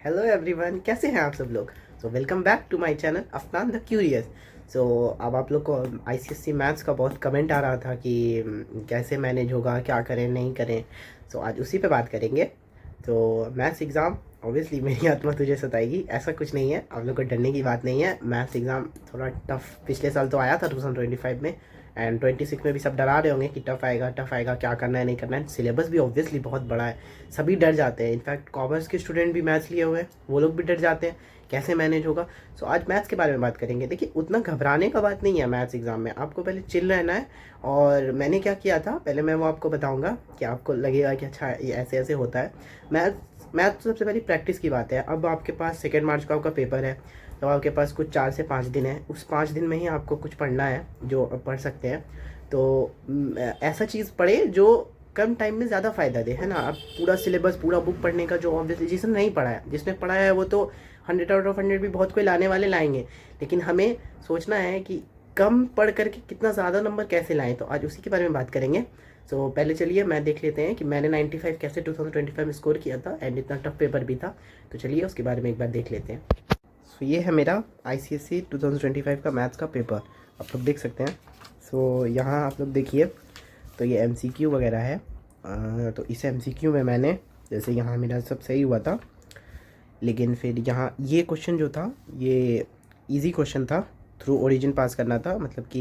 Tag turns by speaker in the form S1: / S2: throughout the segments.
S1: Hello everyone, कैसे हैं आप सब लोग। So welcome back to my channel Afnan the Curious. सो अब आप लोग को आईसीएससी मैथ्स का बहुत कमेंट आ रहा था कि कैसे मैनेज होगा, क्या करें नहीं करें। सो आज उसी पे बात करेंगे। तो मैथ्स एग्ज़ाम ऑब्वियसली मेरी आत्मा तुझे सताएगी, ऐसा कुछ नहीं है, आप लोग को डरने की बात नहीं है। मैथ्स एग्ज़ाम थोड़ा टफ पिछले साल तो आया था 2025 में, एंड 26 में भी सब डरा रहे होंगे कि टफ आएगा, क्या करना है नहीं करना है। सिलेबस भी ऑब्वियसली बहुत बड़ा है, सभी डर जाते हैं। इनफैक्ट कॉमर्स के स्टूडेंट भी मैथ्स लिए हुए हैं, वो लोग भी डर जाते हैं कैसे मैनेज होगा। सो आज मैथ्स के बारे में बात करेंगे। देखिए, उतना घबराने का बात नहीं है मैथ्स एग्जाम में, आपको पहले चिल रहना है। और मैंने क्या किया था पहले मैं वो आपको बताऊंगा कि आपको लगेगा कि अच्छा ये ऐसे ऐसे होता है। मैथ तो सबसे पहले प्रैक्टिस की बात है। अब आपके पास 2 मार्च का आपका पेपर है, तो आपके पास कुछ 4 से 5 दिन है। उस 5 दिन में ही आपको कुछ पढ़ना है जो पढ़ सकते हैं। तो ऐसा चीज़ पढ़े जो कम टाइम में ज़्यादा फ़ायदा दे, है ना। अब पूरा सिलेबस पूरा बुक पढ़ने का जो ऑब्वियसली जिसने नहीं पढ़ा है, जिसने पढ़ा है वो तो 100 आउट ऑफ 100 भी बहुत कोई लाने वाले लाएंगे। लेकिन हमें सोचना है कि कम पढ़ करके कितना ज़्यादा नंबर कैसे लाएं, तो आज उसी के बारे में बात करेंगे। सो पहले चलिए मैं देख लेते हैं कि मैंने 95 कैसे 2025 में स्कोर किया था, एंड इतना टफ पेपर भी था। तो चलिए उसके बारे में एक बार देख लेते हैं। सो ये है मेरा ICSE 2025 का मैथ्स का पेपर, आप लोग देख सकते हैं। सो यहाँ आप लोग देखिए, तो ये MCQ वगैरह है। तो इस MCQ में मैंने, जैसे यहाँ मेरा सब सही हुआ था, लेकिन फिर यहाँ ये क्वेश्चन जो था ये इजी क्वेश्चन था। थ्रू ओरिजिन पास करना था, मतलब कि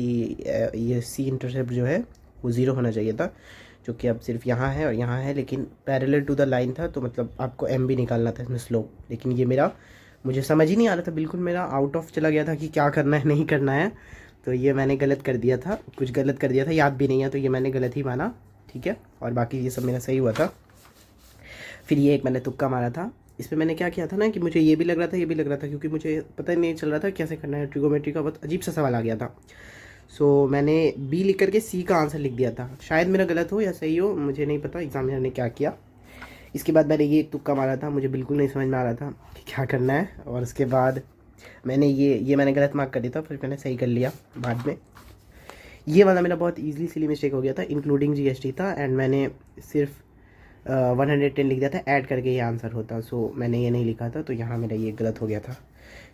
S1: ये C इंटरसेप्ट जो है वो 0 होना चाहिए था, जो कि अब सिर्फ यहाँ है और यहाँ है, लेकिन पैरेलल टू द लाइन था, तो मतलब आपको M भी निकालना था इसमें स्लोप। लेकिन ये मेरा मुझे समझ ही नहीं आ रहा था, बिल्कुल मेरा आउट ऑफ चला गया था कि क्या करना है नहीं करना है। तो ये मैंने गलत कर दिया था, कुछ गलत कर दिया था, याद भी नहीं है, तो ये मैंने गलत ही माना, ठीक है। और बाकी ये सब मेरा सही हुआ था। फिर ये एक मैंने तुक्का मारा था। इसमें मैंने क्या किया था ना कि मुझे ये भी लग रहा था, ये भी लग रहा था, क्योंकि मुझे पता ही नहीं चल रहा था कैसे करना है। ट्रिगोमेट्री का बहुत अजीब सा सवाल आ गया था। सो मैंने बी लिख करके सी का आंसर लिख दिया था। शायद मेरा गलत हो या सही हो, मुझे नहीं पता एग्जामिनर ने क्या किया। इसके बाद मैंने ये एक तुक्का मारा था, मुझे बिल्कुल नहीं समझ में आ रहा था कि क्या करना है। और उसके बाद मैंने ये मैंने गलत मार्क कर दिया था, फिर मैंने सही कर लिया बाद में। ये वाला मेरा बहुत ईजिली सिली मिस्टेक हो गया था, इंक्लूडिंग GST था, एंड मैंने सिर्फ 110 लिख दिया था, ऐड करके ये आंसर होता। सो मैंने ये नहीं लिखा था, तो यहाँ मेरा ये गलत हो गया था।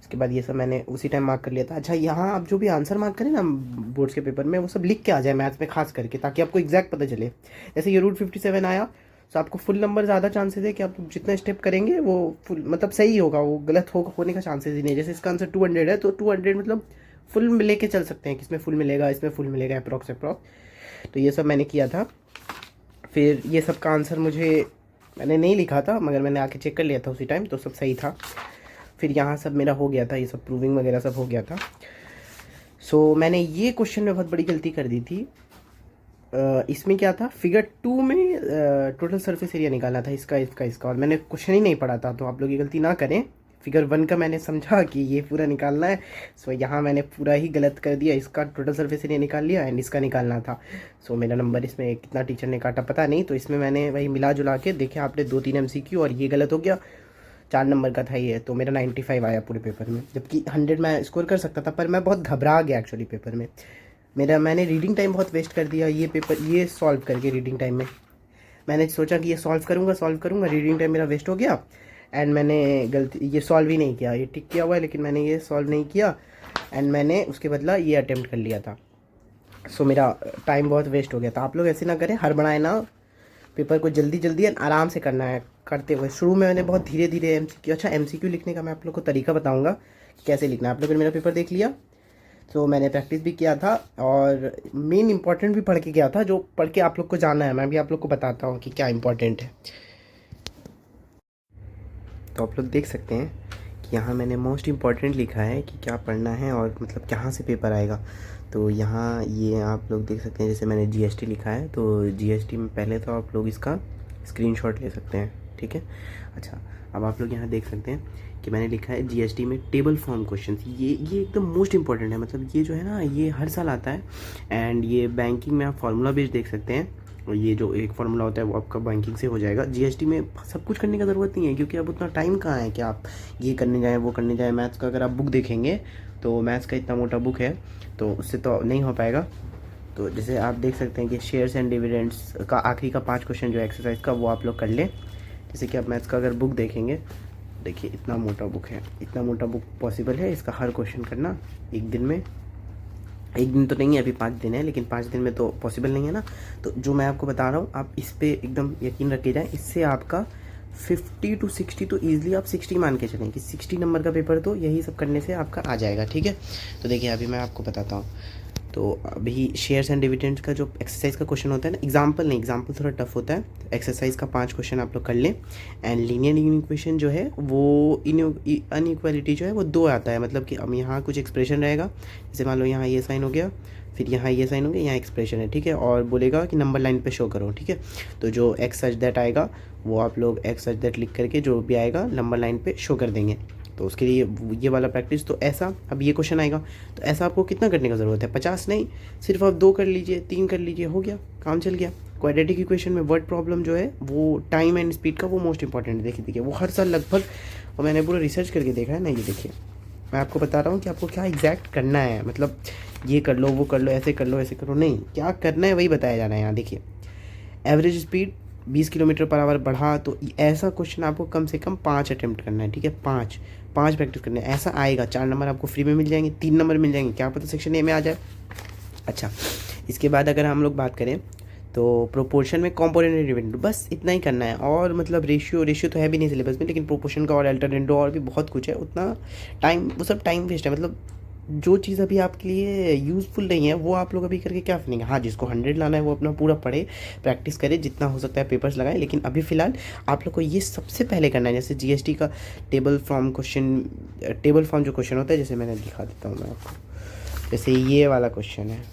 S1: इसके बाद ये सब मैंने उसी टाइम मार्क कर लिया था। अच्छा, यहाँ आप जो भी आंसर मार्क करें ना बोर्ड्स के पेपर में, वो सब लिख के आ जाए मैथ्स में खास करके, ताकि आपको एग्जैक्ट पता चले। जैसे ये रूट 57 आया, तो आपको फुल नंबर ज़्यादा चांसेस है कि आप जितना स्टेप करेंगे वो फुल मतलब सही होगा, वो गलत होने का चांसेस ही नहीं। जैसे इसका आंसर 200 है, तो 200 मतलब फुल में लेके चल सकते हैं कि इसमें फुल मिलेगा, इसमें फुल मिलेगा, अप्रॉक्स। तो ये सब मैंने किया था। फिर ये सब का आंसर मैंने नहीं लिखा था, मगर मैंने आके चेक कर लिया था उसी टाइम, तो सब सही था। फिर यहाँ सब मेरा हो गया था, ये सब प्रूविंग वगैरह सब हो गया था। सो मैंने ये क्वेश्चन में बहुत बड़ी गलती कर दी थी। इसमें क्या था, फिगर 2 में टोटल सरफेस एरिया निकालना था, इसका, और मैंने क्वेश्चन ही नहीं पढ़ा था। तो आप लोग ये गलती ना करें। फिगर 1 का मैंने समझा कि ये पूरा निकालना है। सो यहाँ मैंने पूरा ही गलत कर दिया, इसका टोटल सरफेस एरिया निकाल लिया, एंड इसका निकालना था। सो मेरा नंबर इसमें कितना टीचर ने काटा पता नहीं, तो इसमें मैंने वही मिला जुला के देखे आपने 2-3 MCQ, और ये गलत हो गया। 4 नंबर का था ये, तो मेरा 95 आया पूरे पेपर में, जबकि 100 मैं स्कोर कर सकता था। पर मैं बहुत घबरा गया एक्चुअली पेपर में। मैंने रीडिंग टाइम बहुत वेस्ट कर दिया ये पेपर, ये सॉल्व करके रीडिंग टाइम में। मैंने सोचा कि ये सॉल्व करूँगा, रीडिंग टाइम मेरा वेस्ट हो गया, एंड मैंने गलती ये सॉल्व ही नहीं किया। ये टिक किया हुआ है, लेकिन मैंने ये सॉल्व नहीं किया, एंड मैंने उसके बदला ये अटेम्प्ट कर लिया था। सो मेरा टाइम बहुत वेस्ट हो गया था। आप लोग ऐसे ना करें, हड़बड़ाएं ना, पेपर को जल्दी जल्दी आराम से करना है करते हुए। शुरू में मैंने बहुत धीरे धीरे MCQ, अच्छा MCQ लिखने का मैं आप लोग को तरीका बताऊंगा कि कैसे लिखना है। आप लोगों ने मेरा पेपर देख लिया, तो मैंने प्रैक्टिस भी किया था, और मेन इंपॉर्टेंट भी पढ़ के गया था, जो पढ़ के आप लोग को जाना है। मैं भी आप लोग को बताता हूँ कि क्या इंपॉर्टेंट है। तो आप लोग देख सकते हैं कि यहाँ मैंने मोस्ट इम्पॉर्टेंट लिखा है कि क्या पढ़ना है और मतलब कहाँ से पेपर आएगा। तो यहाँ ये आप लोग देख सकते हैं, जैसे मैंने GST लिखा है, तो GST में पहले तो आप लोग इसका स्क्रीनशॉट ले सकते हैं, ठीक है। अच्छा, अब आप लोग यहाँ देख सकते हैं कि मैंने लिखा है GST में टेबल फॉर्म क्वेश्चन। ये एकदम मोस्ट इंपॉर्टेंट है, मतलब ये जो है ना ये हर साल आता है, एंड ये बैंकिंग में आप फार्मूला बेस्ड देख सकते हैं। और ये जो एक फार्मूला होता है वो आपका बैंकिंग से हो जाएगा। GST में सब कुछ करने का ज़रूरत नहीं है, क्योंकि अब उतना टाइम कहाँ है कि आप ये करने जाएँ वो करने जाएँ। मैथ्स का अगर आप बुक देखेंगे तो मैथ्स का इतना मोटा बुक है, तो उससे तो नहीं हो पाएगा। तो जैसे आप देख सकते हैं कि शेयर्स एंड डिविडेंड्स का आखिरी का 5 क्वेश्चन जो एक्सरसाइज का, वो आप लोग कर लें। जैसे कि आप मैथ्स का अगर बुक देखेंगे देखिए इतना मोटा बुक है, इतना मोटा बुक पॉसिबल है इसका हर क्वेश्चन करना एक दिन में? एक दिन तो नहीं है, अभी 5 दिन है, लेकिन 5 दिन में तो पॉसिबल नहीं है ना। तो जो मैं आपको बता रहा हूँ आप इस पर एकदम यकीन रखे जाएँ, इससे आपका 50 to 60 तो ईजिली आप 60 मान के चलें कि 60 नंबर का पेपर तो यही सब करने से आपका आ जाएगा, ठीक है। तो देखिए अभी मैं आपको बताता हूँ। तो अभी शेयर्स एंड डिविडेंड्स का जो एक्सरसाइज का क्वेश्चन होता है ना, एग्जाम्पल नहीं, एग्जाम्पल थोड़ा टफ होता है। एक्सरसाइज का 5 क्वेश्चन आप लोग कर लें। एंड लीनियर इक्वेशन जो है वो अनइक्वालिटी जो है वो 2 आता है, मतलब कि अब यहाँ कुछ एक्सप्रेशन रहेगा, जैसे मान लो यहाँ ये साइन हो गया, फिर यहाँ ये साइन हो गया, यहाँ एक्सप्रेशन है, ठीक है, और बोलेगा कि नंबर लाइन पे शो करो, ठीक है। तो जो एक्स सच दैट आएगा वो आप लोग एक्स सच दैट लिख करके जो भी आएगा नंबर लाइन पे शो कर देंगे। तो उसके लिए ये वाला प्रैक्टिस, तो ऐसा अब ये क्वेश्चन आएगा तो ऐसा आपको कितना करने का ज़रूरत है? 50 नहीं, सिर्फ आप 2 कर लीजिए, 3 कर लीजिए, हो गया, काम चल गया। क्वाड्रेटिक इक्वेशन में वर्ड प्रॉब्लम जो है वो टाइम एंड स्पीड का वो मोस्ट इंपॉर्टेंट है। देखिए वो हर साल लगभग, और मैंने पूरा रिसर्च करके देखा है ना, ये देखिए मैं आपको बता रहा हूँ कि आपको क्या एग्जैक्ट करना है, मतलब ये कर लो, वो कर लो, ऐसे कर लो, ऐसे करो, नहीं, क्या करना है वही बताया जाना है। यहाँ देखिए average speed 20 kilometre per hour बढ़ा, तो ऐसा क्वेश्चन आपको कम से कम 5 अटेम्प्ट करना है, ठीक है, 5 प्रैक्टिस करना है। ऐसा आएगा 4 नंबर आपको फ्री में मिल जाएंगे, 3 नंबर मिल जाएंगे, क्या पता सेक्शन ए में आ जाए। अच्छा, इसके बाद अगर हम लोग बात करें तो प्रोपोर्शन में कॉम्पोनेंट डिविडेंड, बस इतना ही करना है। और मतलब रेशियो तो है भी नहीं सिलेबस में, लेकिन प्रोपोर्शन का और अल्टरनेटिव और भी बहुत कुछ है, उतना टाइम, वो सब टाइम वेस्ट है। मतलब जो चीज़ अभी आपके लिए यूज़फुल नहीं है वो आप लोग अभी करके क्या फनेंगे। हाँ, जिसको 100 लाना है वो अपना पूरा पढ़े, प्रैक्टिस करे, जितना हो सकता है पेपर्स लगाए, लेकिन अभी फ़िलहाल आप लोग को ये सबसे पहले करना है। जैसे जीएसटी का टेबल फॉर्म जो क्वेश्चन होता है, जैसे मैंने दिखा देता हूँ मैं आपको, जैसे ये वाला क्वेश्चन है,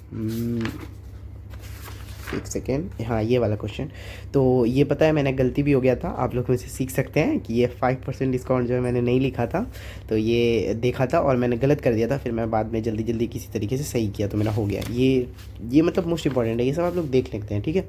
S1: एक सेकेंड, हाँ ये वाला क्वेश्चन, तो ये पता है मैंने गलती भी हो गया था, आप लोग मुझसे सीख सकते हैं कि ये 5% डिस्काउंट जो है मैंने नहीं लिखा था, तो ये देखा था और मैंने गलत कर दिया था, फिर मैं बाद में जल्दी किसी तरीके से सही किया तो मेरा हो गया। ये मतलब मोस्ट इंपॉर्टेंट है, ये सब आप लोग देख लेते हैं, ठीक है।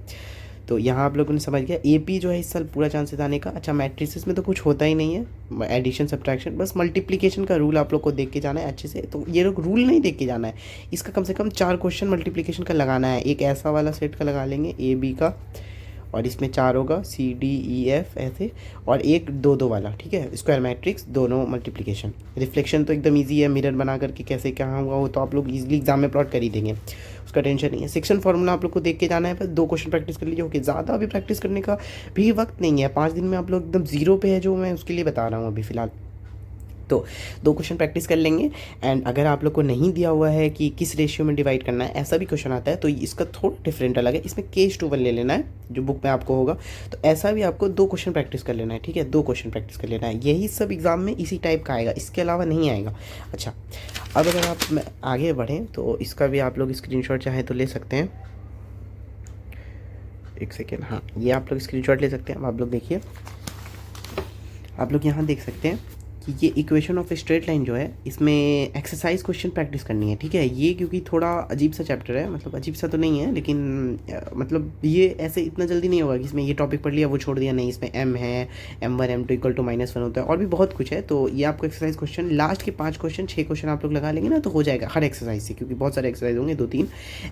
S1: तो यहाँ आप लोगों ने समझ गया एपी जो है इस साल पूरा चांसेस आने का। अच्छा, मैट्रिसेस में तो कुछ होता ही नहीं है, एडिशन सब्ट्रैक्शन, बस मल्टीप्लिकेशन का रूल आप लोग को देख के जाना है अच्छे से। तो ये लोग रूल नहीं देख के जाना है, इसका कम से कम 4 क्वेश्चन मल्टीप्लिकेशन का लगाना है। एक ऐसा वाला सेट का लगा लेंगे ए बी का, और इसमें 4 होगा सी डी ई एफ ऐसे, और एक 2 वाला, ठीक है, स्क्वायर मैट्रिक्स, दोनों मल्टीप्लिकेशन। रिफ्लेक्शन तो एकदम ईजी है, मिरर बना करके कैसे क्या होगा वो तो आप लोग ईजिली एग्जाम में प्लॉट कर ही देंगे, उसका टेंशन नहीं है। सेक्शन फार्मूला आप लोग को देख के जाना है, बस 2 क्वेश्चन प्रैक्टिस कर लीजिए, ओके। ज़्यादा अभी प्रैक्टिस करने का भी वक्त नहीं है, 5 दिन में आप लोग एकदम 0 पे है, जो मैं उसके लिए बता रहा हूँ अभी फ़िलहाल। तो 2 क्वेश्चन प्रैक्टिस कर लेंगे। एंड अगर आप लोग को नहीं दिया हुआ है कि किस रेशियो में डिवाइड करना है, ऐसा भी क्वेश्चन आता है, तो इसका थोड़ा डिफरेंट अलग है, इसमें K/1 ले लेना है जो बुक में आपको होगा। तो ऐसा भी आपको 2 क्वेश्चन प्रैक्टिस कर लेना है, ठीक है, 2 क्वेश्चन प्रैक्टिस कर लेना है। यही सब एग्जाम में इसी टाइप का आएगा, इसके अलावा नहीं आएगा। अच्छा, अब अगर आप आगे बढ़ें तो इसका भी आप लोग स्क्रीनशॉट चाहे तो ले सकते हैं, एक सेकेंड, हाँ ये आप लोग स्क्रीनशॉट ले सकते हैं। अब आप लोग देखिए, आप लोग यहाँ देख सकते हैं कि ये इक्वेशन ऑफ स्ट्रेट लाइन जो है, इसमें एक्सरसाइज क्वेश्चन प्रैक्टिस करनी है, ठीक है। ये क्योंकि थोड़ा अजीब सा चैप्टर है, मतलब अजीब सा तो नहीं है, लेकिन मतलब ये ऐसे इतना जल्दी नहीं होगा कि इसमें ये टॉपिक पढ़ लिया वो छोड़ दिया, नहीं, इसमें m है, m1 m2 = -1 होता है, और भी बहुत कुछ है। तो ये आपको एक्सरसाइज क्वेश्चन, लास्ट के 5 क्वेश्चन 6 क्वेश्चन आप लोग लगा लेंगे ना, तो हो जाएगा हर एक्सरसाइज से, क्योंकि बहुत सारे एक्सरसाइज होंगे 2-3,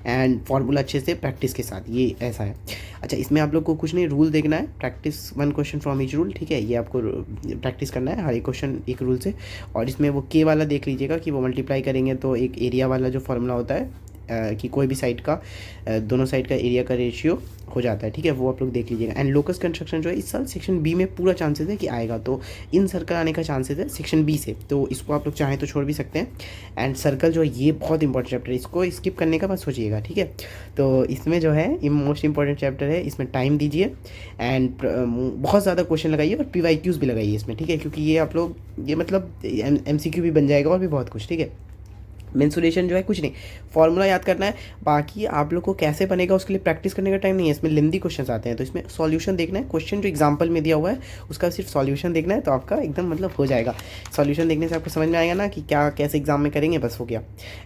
S1: एंड फॉर्मूला अच्छे से प्रैक्टिस के साथ, ये ऐसा है। अच्छा, इसमें आप लोग को कुछ नहीं, रूल देखना है, practice 1 question from each rule, ठीक है, ये आपको प्रैक्टिस करना है हर एक क्वेश्चन एक रूल से। और इसमें वो के वाला देख लीजिएगा कि वो मल्टीप्लाई करेंगे तो एक एरिया वाला जो फॉर्मूला होता है कि कोई भी साइड का, दोनों साइड का एरिया का रेशियो हो जाता है, ठीक है, वो आप लोग देख लीजिएगा। एंड लोकस कंस्ट्रक्शन जो है इस साल सेक्शन बी में पूरा चांसेस है कि आएगा, तो इन सर्कल आने का चांसेस है सेक्शन बी से, तो इसको आप लोग चाहें तो छोड़ भी सकते हैं। एंड सर्कल जो है ये बहुत इंपॉर्टेंट चैप्टर है, इसको स्किप करने का मत सोचिएगा, ठीक है। तो इसमें जो है ये मोस्ट इंपॉर्टेंट चैप्टर है, इसमें टाइम दीजिए एंड बहुत ज़्यादा क्वेश्चन लगाइए और PYQs भी लगाइए इसमें, ठीक है, क्योंकि ये आप लोग ये मतलब MCQ भी बन जाएगा और भी बहुत कुछ, ठीक है। मेंसुरेशन जो है कुछ नहीं, फॉर्मूला याद करना है, बाकी आप लोग को कैसे बनेगा उसके लिए प्रैक्टिस करने का टाइम नहीं है। इसमें लेंदी क्वेश्चंस आते हैं, तो इसमें सॉल्यूशन देखना है, क्वेश्चन जो एग्जांपल में दिया हुआ है उसका सिर्फ सॉल्यूशन देखना है, तो आपका एकदम मतलब हो जाएगा। सॉल्यूशन देखने से आपको समझ में आएगा ना कि क्या कैसे एग्जाम में करेंगे, बस हो गया।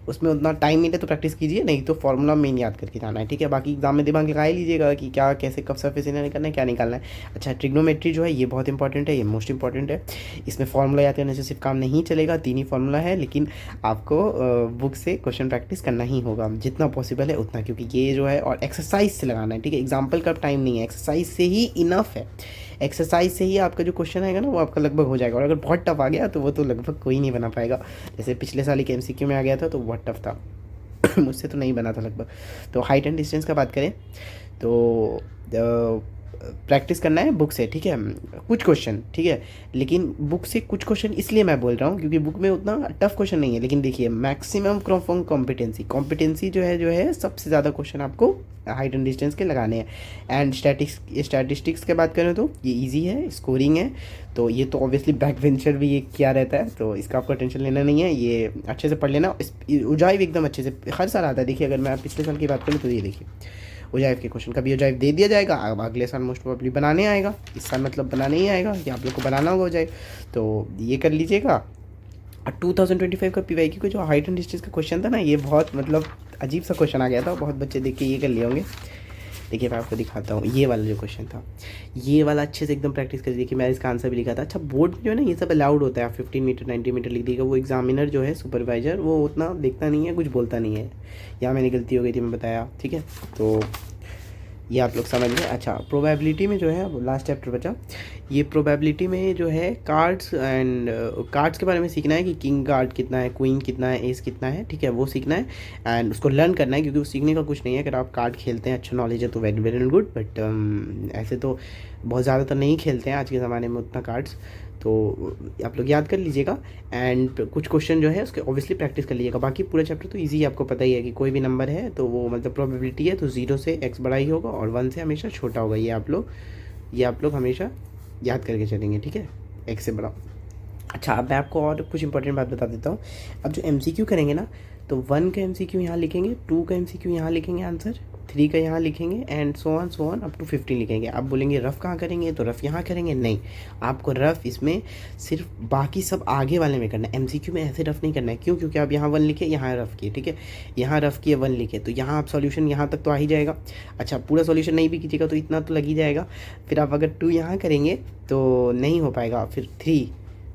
S1: उसमें उतना टाइम मिले तो प्रैक्टिस कीजिए, नहीं तो फॉर्मूला मेन याद करके जाना है, ठीक है। बाकी एग्जाम में दिमाग लगा ही लीजिएगा कि क्या कैसे कब सरफेस एरिया निकालना है, क्या निकालना है। अच्छा, ट्रिग्नोमेट्री जो है ये बहुत इंपॉर्टेंट है, ये मोस्ट इंपॉर्टेंट है। इसमें फॉर्मूला याद करने से सिर्फ काम नहीं चलेगा, 3 ही फॉर्मूला है, लेकिन आपको बुक से क्वेश्चन प्रैक्टिस करना ही होगा, जितना पॉसिबल है उतना, क्योंकि ये जो है और एक्सरसाइज से लगाना है, ठीक है। एग्जाम्पल का टाइम नहीं है, एक्सरसाइज से ही इनफ है। एक्सरसाइज से ही आपका जो क्वेश्चन आएगा ना वो आपका लगभग हो जाएगा, और अगर बहुत टफ आ गया तो वो तो लगभग कोई नहीं बना पाएगा। जैसे पिछले साल एक MCQ में आ गया था तो बहुत टफ था मुझसे तो नहीं बना था लगभग। तो हाइट एंड डिस्टेंस का बात करें तो प्रैक्टिस करना है बुक से, ठीक है, कुछ क्वेश्चन, ठीक है। लेकिन बुक से कुछ क्वेश्चन इसलिए मैं बोल रहा हूँ क्योंकि बुक में उतना टफ क्वेश्चन नहीं है, लेकिन देखिए मैक्सिमम फ्रॉम कॉम्पिटेंसी जो है सबसे ज़्यादा क्वेश्चन आपको हाइट एंड डिस्टेंस के लगाने हैं। एंड स्टैटिस्टिक्स की बात करें तो ये इजी है, स्कोरिंग है, तो ये तो ऑब्वियसली बैक वेंचर भी ये किया रहता है, तो इसका आपको टेंशन लेना नहीं है, ये अच्छे से पढ़ लेना। उजाइव एकदम अच्छे से हर साल आता है। देखिए अगर मैं पिछले साल की बात करूँ तो ये देखिए ओजाइव के क्वेश्चन, कभी ओजाइव दे दिया जाएगा, अब अगले साल मोस्ट प्रोबेबली बनाने आएगा, इस साल मतलब बनाने ही आएगा कि आप लोग को बनाना होगा ओजाइव, तो ये कर लीजिएगा। और 2025 का PYQ का जो हाइट एंड डिस्टेंस का क्वेश्चन था ना, ये बहुत मतलब अजीब सा क्वेश्चन आ गया था, बहुत बच्चे देख के ये कर लिए होंगे। देखिए मैं आपको दिखाता हूँ, ये वाला जो क्वेश्चन था, ये वाला अच्छे से एकदम प्रैक्टिस कर देखिए, मैं इसका आंसर भी लिखा था। अच्छा बोर्ड में जो है ना ये सब अलाउड होता है, आप 15 मीटर 90 मीटर लिख दीजिएगा, वो एग्जामिनर जो है सुपरवाइजर वो उतना देखता नहीं है, कुछ बोलता नहीं है। यहाँ मैंने गलती हो गई थी, मैं बताया, ठीक है, तो ये आप लोग समझ गए। अच्छा प्रोबेबिलिटी में जो है अब लास्ट चैप्टर बचा, ये प्रोबेबिलिटी में जो है कार्ड्स एंड कार्ड्स के बारे में सीखना है कि किंग कार्ड कितना है, क्वीन कितना है, एस कितना है, ठीक है, वो सीखना है एंड उसको लर्न करना है, क्योंकि वो सीखने का कुछ नहीं है। अगर आप कार्ड खेलते हैं, अच्छा नॉलेज है तो वेरी वेरी गुड, बट ऐसे तो बहुत ज़्यादातर नहीं खेलते हैं आज के ज़माने में उतना कार्ड्स, तो आप लोग याद कर लीजिएगा। एंड कुछ क्वेश्चन जो है उसके ऑब्वियसली प्रैक्टिस कर लीजिएगा। बाकी पूरा चैप्टर तो इजी है, आपको पता ही है कि कोई भी नंबर है तो वो मतलब प्रोबेबिलिटी है तो 0 से x बड़ा ही होगा और 1 से हमेशा छोटा होगा, ये आप लोग हमेशा याद करके चलेंगे, ठीक है, x से बड़ा। अच्छा अब मैं आपको और कुछ इंपॉर्टेंट बात बता देता हूँ। अब जो MCQ करेंगे ना, तो 1 का MCQ यहाँ लिखेंगे, 2 का MCQ यहाँ लिखेंगे आंसर, 3 का यहाँ लिखेंगे and so on up to 15 लिखेंगे। आप बोलेंगे रफ़ कहाँ करेंगे, तो रफ़ यहाँ करेंगे, नहीं, आपको रफ़ इसमें सिर्फ बाकी सब आगे वाले में करना है, MCQ में ऐसे रफ़ नहीं करना है। क्यों? क्योंकि आप यहाँ 1 लिखे, यहाँ रफ़ किए, ठीक है, यहाँ रफ़ किए 1 लिखे, तो यहाँ आप सॉल्यूशन यहाँ तक तो आ ही जाएगा। अच्छा पूरा सॉल्यूशन नहीं भी कीजिएगा तो इतना तो लग ही जाएगा। फिर आप अगर 2 यहाँ करेंगे तो नहीं हो पाएगा, फिर 3,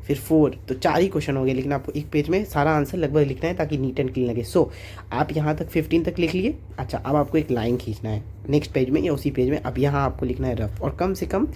S1: फिर 4, तो 4 ही क्वेश्चन हो गए, लेकिन आपको एक पेज में सारा आंसर लगभग लिखना है ताकि नीट एंड क्लीन लगे। सो आप यहाँ तक 15 तक लिख लिए। अच्छा अब आपको एक लाइन खींचना है नेक्स्ट पेज में या उसी पेज में, अब यहाँ आपको लिखना है रफ, और कम से कम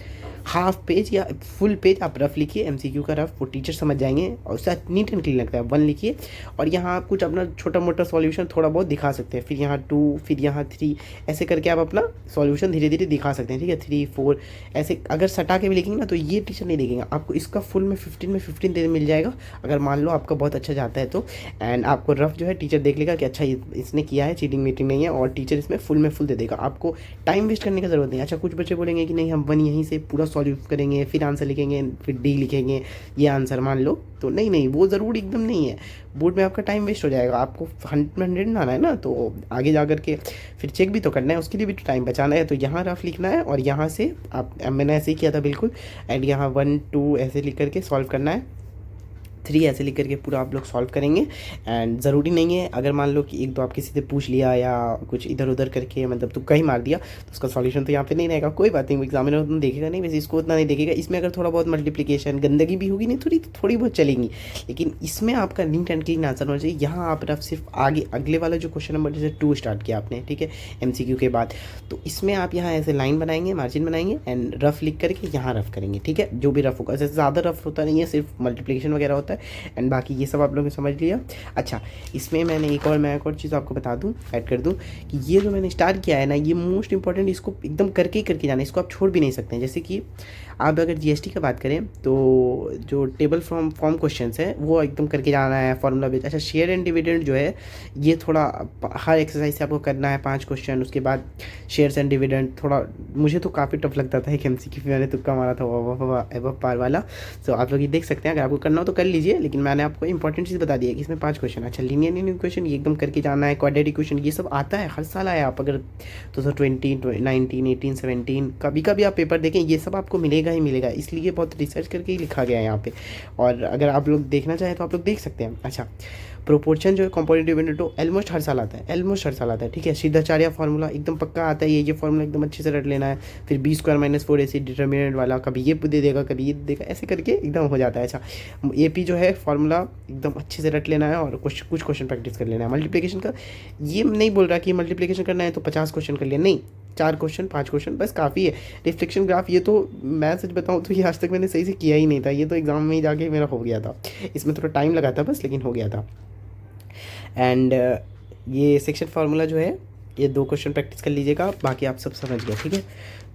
S1: हाफ पेज या फुल पेज आप रफ लिखिए, MCQ का रफ, वो टीचर समझ जाएंगे और उससे नीट एंड क्लीन लगता है। 1 लिखिए और यहाँ आप कुछ अपना छोटा मोटा सॉल्यूशन थोड़ा बहुत दिखा सकते हैं, फिर यहाँ 2, फिर यहाँ 3, ऐसे करके आप अपना सॉल्यूशन धीरे धीरे दिखा सकते हैं, ठीक है, 3, 4 ऐसे अगर सटा के भी लिखेंगे ना तो ये टीचर नहीं देखेंगे आपको, इसका फुल में 15 दे मिल जाएगा अगर मान लो आपका बहुत अच्छा जाता है तो। एंड आपको रफ जो है टीचर देख लेगा कि अच्छा इसने किया है, चीटिंग मीटिंग नहीं है, और टीचर इसमें फुल में फुल दे देगा, आपको टाइम वेस्ट करने की ज़रूरत नहीं। अच्छा कुछ बच्चे बोलेंगे कि नहीं हम 1 यहीं से पूरा सॉल्व करेंगे, फिर आंसर लिखेंगे, फिर D लिखेंगे, ये आंसर मान लो, तो नहीं वो ज़रूर एकदम नहीं है, बोर्ड में आपका टाइम वेस्ट हो जाएगा। आपको 100 लाना है ना, तो आगे जा कर के फिर चेक भी तो करना है, उसके लिए भी तो टाइम बचाना है। तो यहाँ रफ लिखना है और यहाँ से आप, मैंने ऐसे ही किया था बिल्कुल, एंड यहाँ 1, 2 ऐसे लिख करके सॉल्व करना है, 3 ऐसे लिख करके पूरा आप लोग सॉल्व करेंगे। एंड ज़रूरी नहीं है अगर मान लो कि एक दो आप किसी से पूछ लिया या कुछ इधर उधर करके मतलब तुक्का ही मार दिया तो उसका सॉल्यूशन तो यहाँ पे नहीं रहेगा, कोई बात नहीं, वो एग्जामिनर उतना देखेगा नहीं, वैसे इसको उतना नहीं देखेगा। इसमें अगर थोड़ा बहुत मल्टीप्लिकेशन गंदगी भी होगी नहीं, थोड़ी बहुत चलेंगी, लेकिन इसमें आपका नीट एंड क्लीन आंसर होना चाहिए। यहाँ आप रफ सिर्फ आगे अगले वाला जो क्वेश्चन नंबर जैसे 2 स्टार्ट किया आपने, ठीक है, MCQ के बाद, तो इसमें आप यहाँ ऐसे लाइन बनाएंगे, मार्जिन बनाएंगे एंड रफ लिख करके यहाँ रफ करेंगे, ठीक है, जो भी रफ होगा, ऐसे ज़्यादा रफ होता नहीं है, सिर्फ मल्टीप्लिकेशन वगैरह होता है। एंड बाकी ये सब आप लोगों ने समझ लिया। अच्छा इसमें मैं एक और चीज़ आपको बता दूं, ऐड कर दूं कि ये जो मैंने स्टार्ट किया है ना, ये मोस्ट इंपॉर्टेंट, इसको एकदम करके जाना, इसको आप छोड़ भी नहीं सकते हैं। जैसे कि आप अगर GST का बात करें तो जो टेबल फॉर्म क्वेश्चंस है वो एकदम करके जाना है, फॉर्मूला बेस्ड। अच्छा शेयर एंड डिविडेंड जो है ये थोड़ा हर एक्सरसाइज से आपको करना है 5 क्वेश्चन, उसके बाद शेयर्स एंड डिविडेंड, थोड़ा मुझे तो काफ़ी टफ लगता था एक MCQ, मैंने तुक्का मारा था एबव पार वाला, तो आप लोग ये देख सकते हैं, अगर आपको करना हो तो कर लीजिए, लेकिन मैंने आपको इंपॉर्टेंट चीज़ बता दी है कि इसमें 5 क्वेश्चन। अच्छा लीनियर इक्वेशन ये एकदम करके जाना है, क्वाड्रेटिक इक्वेशन ये सब आता है, हर साल आया, आप अगर 2020, 19, 18, 17 कभी कभी आप पेपर देखें, ये सब आपको मिलेगा ही मिलेगा, इसलिए बहुत रिसर्च करके ही लिखा गया है यहाँ पे, और अगर आप लोग देखना चाहें तो आप लोग देख सकते हैं। अच्छा प्रोपोर्शन जो है कंपोनेंट डिपेंडेंट ऑलमोस्ट हर साल आता है, ठीक है, सिद्धाचार्य फार्मूला एकदम पक्का आता है, ये फार्मूला एकदम अच्छे से रट लेना है। फिर B² - 4AC डिटर्मिनेंट वाला, कभी ये दे देगा कभी ये दे देगा, ऐसे करके एकदम हो जाता है। अच्छा AP जो जो है फार्मूला एकदम अच्छे से रट लेना है और कुछ क्वेश्चन प्रैक्टिस कर लेना है। मल्टीप्लिकेशन का ये नहीं बोल रहा कि मल्टीप्लिकेशन करना है तो 50 क्वेश्चन कर लिया, नहीं, 4 क्वेश्चन 5 क्वेश्चन बस काफ़ी है। रिफ्लेक्शन ग्राफ ये तो मैं सच बताऊँ तो ये आज तक मैंने सही से किया ही नहीं था, ये तो एग्ज़ाम में ही जाके मेरा हो गया था, इसमें थोड़ा टाइम लगा था बस, लेकिन हो गया था। एंड ये सेक्शन फार्मूला जो है ये 2 क्वेश्चन प्रैक्टिस कर लीजिएगा, बाकी आप सब समझ गए, ठीक है।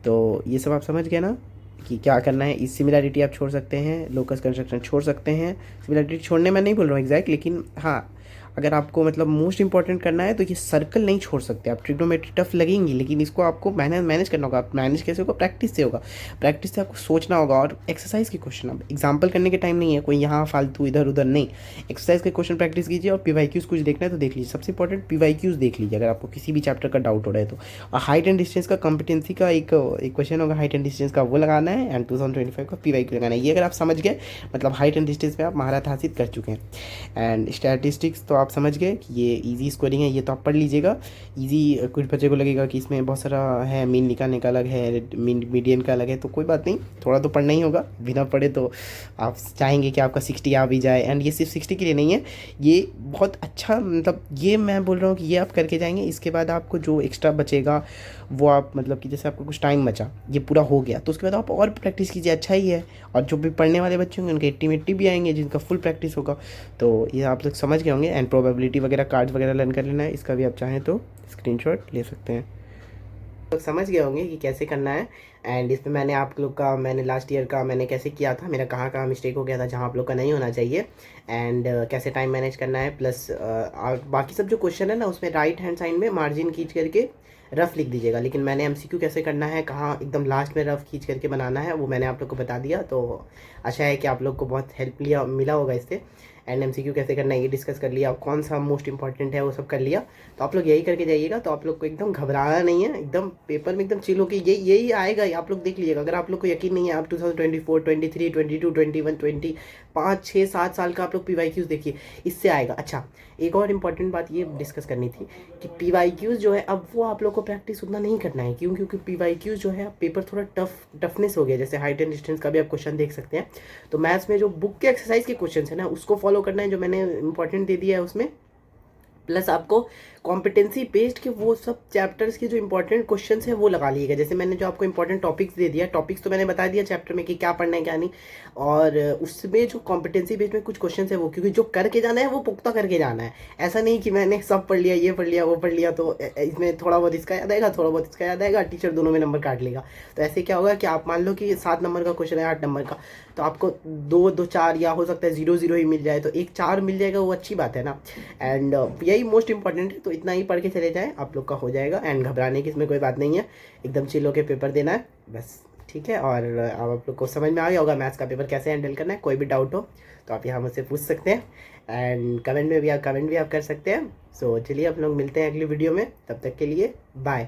S1: तो ये सब आप समझ गए ना कि क्या करना है। इस सिमिलरिटी आप छोड़ सकते हैं, लोकस कंस्ट्रक्शन छोड़ सकते हैं। सिमिलरिटी छोड़ने में नहीं बोल रहा हूँ एग्जैक्ट, लेकिन हाँ अगर आपको मतलब मोस्ट इंपॉर्टेंट करना है तो ये सर्कल नहीं छोड़ सकते आप। ट्रिग्नोमेट्री टफ लगेंगी लेकिन इसको आपको मैनेज करना होगा। आप मैनेज कैसे होगा, प्रैक्टिस से होगा, प्रैक्टिस से आपको सोचना होगा। और एक्सरसाइज के क्वेश्चन, अब एग्जाम्पल करने के टाइम नहीं है कोई यहाँ फालतू इधर उधर नहीं, एक्सरसाइज के क्वेश्चन प्रैक्टिस कीजिए। और पीवाईक्यूज कुछ देखना है तो देख लीजिए, सबसे इंपॉर्टेंट पीवाईक्यूज देख लीजिए अगर आपको किसी भी चैप्टर का डाउट हो रहा है तो। और हाइट एंड डिस्टेंस का कॉम्पिटेंसी का एक क्वेश्चन होगा हाइट एंड डिस्टेंस का, वो लगाना है। एंड 2025 का पीवाईक्यू लगाना है। ये अगर आप समझ गए मतलब हाइट एंड डिस्टेंस में आप महारत हासिल कर चुके हैं। एंड स्टैटिस्टिक्स तो आप समझ गए कि ये इजी स्कोरिंग है, ये तो आप पढ़ लीजिएगा इजी। कुछ बच्चे को लगेगा कि इसमें बहुत सारा है, मीन निकालने का अलग है, मीडियन का अलग है, तो कोई बात नहीं, थोड़ा तो पढ़ना ही होगा। बिना पढ़े तो आप चाहेंगे कि आपका 60 आ भी जाए। एंड ये सिर्फ 60 के लिए नहीं है, ये बहुत अच्छा मतलब ये मैं बोल रहा हूँ कि ये आप करके जाएंगे, इसके बाद आपको जो एक्स्ट्रा बचेगा वो आप मतलब कि जैसे आपको कुछ टाइम बचा, ये पूरा हो गया तो उसके बाद आप और प्रैक्टिस कीजिए, अच्छा ही है। और जो भी पढ़ने वाले बच्चे होंगे उनके 80 भी आएंगे जिनका फुल प्रैक्टिस होगा। तो ये आप लोग समझ गए होंगे। एंड प्रोबेबिलिटी वगैरह कार्ड्स वगैरह लर्न कर लेना है, इसका भी आप चाहें तो स्क्रीनशॉट ले सकते हैं। तो समझ गए होंगे कि कैसे करना है। एंड इसमें मैंने आप लोग का मैंने लास्ट ईयर का मैंने कैसे किया था, मेरा कहाँ कहाँ मिस्टेक हो गया था जहाँ आप लोग का नहीं होना चाहिए। एंड कैसे टाइम मैनेज करना है, प्लस बाकी सब जो क्वेश्चन है ना उसमें राइट हैंड साइड में मार्जिन खींच करके रफ लिख दीजिएगा। लेकिन मैंने एमसीक्यू कैसे करना है, कहाँ एकदम लास्ट में रफ खींच करके बनाना है, वो मैंने आप लोग को बता दिया। तो आशा है कि आप लोग को बहुत हेल्प मिला होगा इससे। एंड एमसीक्यू कैसे करना है ये डिस्कस कर लिया, कौन सा मोस्ट इंपॉर्टेंट है वो सब कर लिया। तो आप लोग यही करके जाइएगा, तो आप लोग को एकदम घबराना नहीं है, एकदम पेपर में एकदम चिल होकर यही आएगा। आप लोग देख लीजिएगा, अगर आप लोग को यकीन नहीं है, आप 2024, 23, 22, 21, 20 5, 6, 7 साल का आप लोग पीवाईक्यूज देखिए, इससे आएगा। अच्छा एक और इम्पॉर्टेंट बात ये डिस्कस करनी थी कि पीवाईक्यूज जो है अब वो आप लोग को प्रैक्टिस उतना नहीं करना है। क्यों? क्योंकि पीवाईक्यूज जो है पेपर थोड़ा टफनेस हो गया। जैसे हाइट एंड डिस्टेंस का भी आप क्वेश्चन देख सकते हैं। तो मैथ्स में जो बुक के एक्सरसाइज के क्वेश्चन है ना उसको फॉलो करना है, जो मैंने इंपॉर्टेंट दे दिया है उसमें। प्लस आपको कॉम्पिटेंसी बेस्ड के वो सब चैप्टर्स के जो इंपॉर्टेंट क्वेश्चंस हैं वो लगा लीजिएगा। जैसे मैंने जो आपको इंपॉर्टेंट टॉपिक्स दे दिया, टॉपिक्स तो मैंने बता दिया चैप्टर में कि क्या पढ़ना है क्या नहीं। और उसमें जो कॉम्पिटेंसी बेस्ड में कुछ क्वेश्चंस है वो, क्योंकि जो करके जाना है वो पुख्ता करके जाना है। ऐसा नहीं कि मैंने सब पढ़ लिया, ये पढ़ लिया वो पढ़ लिया तो इसमें थोड़ा बहुत इसका याद आएगा, थोड़ा बहुत इसका याद आएगा, टीचर दोनों में नंबर काट लेगा। तो ऐसे क्या होगा कि आप मान लो कि 7 नंबर का क्वेश्चन है 8 नंबर का, तो आपको 2 4 या हो सकता है 0 0 ही मिल जाए, तो 1 4 मिल जाएगा, वो अच्छी बात है ना। एंड यही मोस्ट इंपॉर्टेंट है, तो इतना ही पढ़ के चले जाएं, आप लोग का हो जाएगा। एंड घबराने की इसमें कोई बात नहीं है, एकदम चिल होकर पेपर देना है बस, ठीक है। और आप लोग को समझ में आ गया होगा मैथ्स का पेपर कैसे हैंडल करना है। कोई भी डाउट हो तो आप यहाँ मुझसे पूछ सकते हैं। एंड कमेंट भी आप कर सकते हैं। सो चलिए आप लोग मिलते हैं अगली वीडियो में, तब तक के लिए बाय।